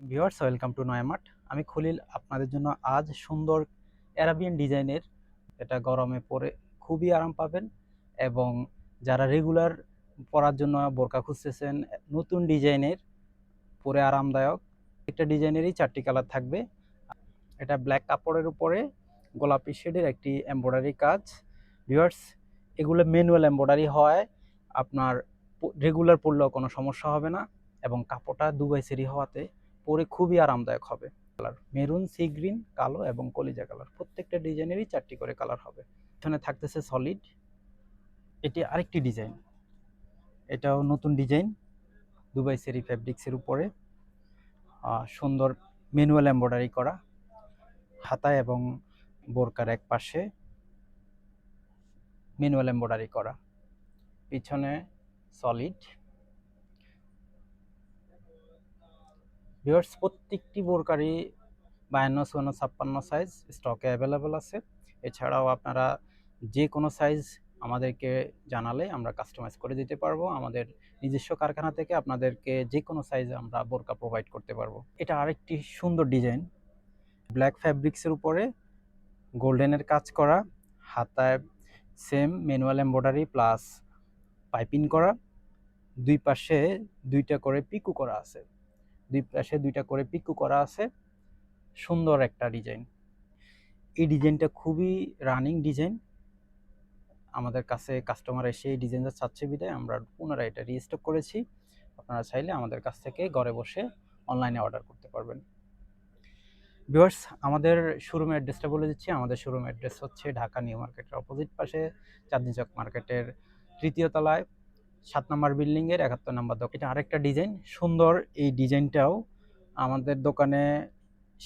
Viewers, welcome to নয়ামার্ট। আমি খলিল আপনাদের জন্য আজ সুন্দর অ্যারাবিয়ান ডিজাইনের, এটা গরমে পরে খুবই আরাম পাবেন। এবং যারা রেগুলার পরার জন্য বোরকা খুঁজতেছেন, নতুন ডিজাইনের পরে আরামদায়ক একটা ডিজাইনেরই 4টি কালার থাকবে। এটা ব্ল্যাক কাপড়ের উপরে গোলাপি শেডের একটি এমব্রয়ডারি কাজ। ভিউয়ার্স, এগুলো ম্যানুয়াল এমব্রয়ডারি হয়, আপনার রেগুলার পরলেও কোনো সমস্যা হবে না। এবং কাপড়টা দুবাই সেরি হওয়াতে পরে খুবই আরামদায়ক হবে। কালার মেরুন, সি গ্রিন, কালো এবং কলিজা কালার, প্রত্যেকটা ডিজাইনেরই 4টি করে কালার হবে। এখানে থাকতেছে সলিড। এটি আরেকটি ডিজাইন, এটাও নতুন ডিজাইন, দুবাই সেরি ফ্যাব্রিক্সের উপরে সুন্দর ম্যানুয়াল এমব্রয়ডারি করা, হাতায় এবং বোরকার এক পাশে ম্যানুয়াল এমব্রয়ডারি করা, পিছনে সলিড। ভিউয়ার্স, প্রত্যেকটি বোরকারই 52, 54, 56 সাইজ স্টকে অ্যাভেলেবল আছে। এছাড়াও আপনারা যে কোনো সাইজ আমাদেরকে জানালে আমরা কাস্টমাইজ করে দিতে পারবো। আমাদের নিজস্ব কারখানা থেকে আপনাদেরকে যে কোনো সাইজে আমরা বোরকা প্রোভাইড করতে পারবো। এটা আরেকটি সুন্দর ডিজাইন, ব্ল্যাক ফ্যাব্রিক্সের উপরে গোল্ডেনের কাজ করা, হাতায় same manual embroidery plus piping করা, দুই পাশে দুইটা করে পিকু করা আছে, সুন্দর একটা ডিজাইন। এই ডিজাইনটা খুবই রানিং ডিজাইন, আমাদের কাছে কাস্টমার এসে এই ডিজাইনটা চাচ্ছে বিধায় আমরা পুনরায় এটা রিস্টক করেছি। আপনারা চাইলে আমাদের কাছ থেকে ঘরে বসে অনলাইনে অর্ডার করতে পারবেন। ভিউয়ার্স, আমাদের শোরুমের অ্যাড্রেসটা বলে দিচ্ছি। আমাদের শোরুম অ্যাড্রেস হচ্ছে ঢাকা নিউ মার্কেটের অপোজিট পাশে, চাঁদনী চক মার্কেটের 3য় তলায় 7 নম্বর বিল্ডিংয়ের 71 নম্বর দোকান। এটা আরেকটা ডিজাইন, সুন্দর। এই ডিজাইনটাও আমাদের দোকানে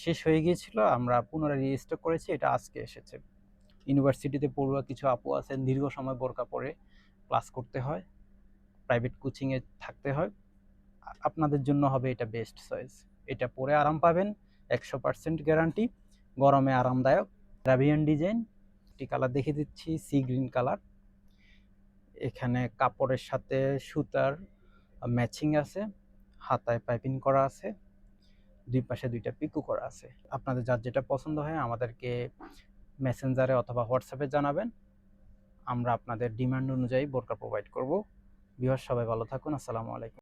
শেষ হয়ে গিয়েছিল, আমরা পুনরায় রিস্টক করেছি, এটা আজকে এসেছে। ইউনিভার্সিটিতে পড়ুয়া কিছু আপু আছেন, দীর্ঘ সময় বোরকা পরে ক্লাস করতে হয়, প্রাইভেট কোচিংয়ে থাকতে হয়, আপনাদের জন্য হবে এটা বেস্ট চয়েস। এটা পরে আরাম পাবেন, 100% গ্যারান্টি, গরমে আরামদায়ক। অ্যারাবিয়ান ডিজাইন, একটি কালার দেখিয়ে দিচ্ছি, সি গ্রিন কালার। এখানে কাপড়ের সাথে সুতার ম্যাচিং আছে, হাতায় পাইপিং করা আছে, দুই পাশে দুইটা পিকু করা আছে। আপনাদের যার যেটা পছন্দ হয় আমাদেরকে মেসেঞ্জারে অথবা হোয়াটসঅ্যাপে জানাবেন, আমরা আপনাদের ডিমান্ড অনুযায়ী বোরকা প্রোভাইড করব। ভিউয়ার্স, সবাই ভালো থাকুন। আসসালামু আলাইকুম।